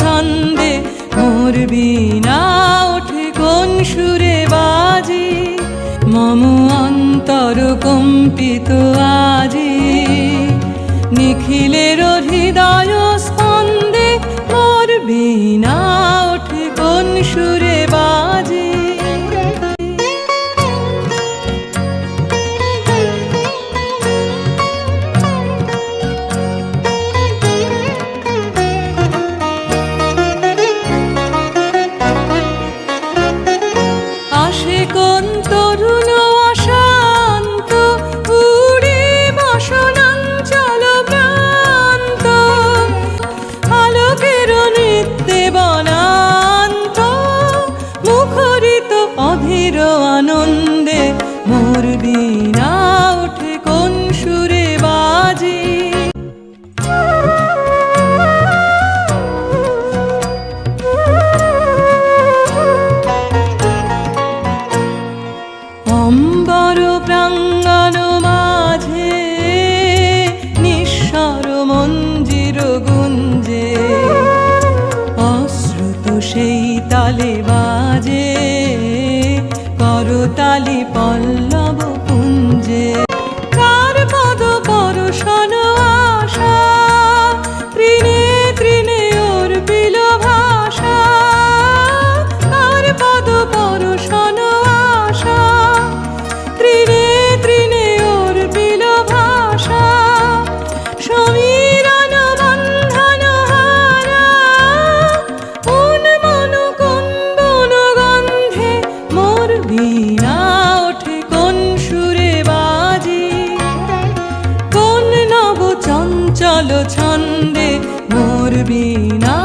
ছন্দে মোর বীণা ওঠে কোন সুরে বাজে। মম অন্তর কম্পিত আজি নিখিলের হৃদয় স্পন্দে মোর বীণা ওঠে কোন সুরে বাজে। আসে কোন তরুণ অশান্ত উড়ে বসনাঞ্চল প্রান্ত, আলোকের নৃত্যে বনান্ত মুখরিত অধীর আনন্দে মোর বীণা ওঠে কোন সুরে বাজে। অম্বর প্রাঙ্গণ মাঝে নিঃস্বর মঞ্জির গুঞ্জে, অশ্রুত সেই তালে বাজে করতালি পল্লব পুঞ্জে। কার পদ পরশন আশা তৃণে তৃণে ওর বিল ভাষা, কার পদ পরশন আশা তৃণে তৃণে ওর বিল ভাষা। সমীরণ বন্ধন হারা উন্মন কুন্দন গন্ধে মোর বীণা ওঠে কোন সুরে বাজে। কোন নব চঞ্চল ছন্দে মোর বীণা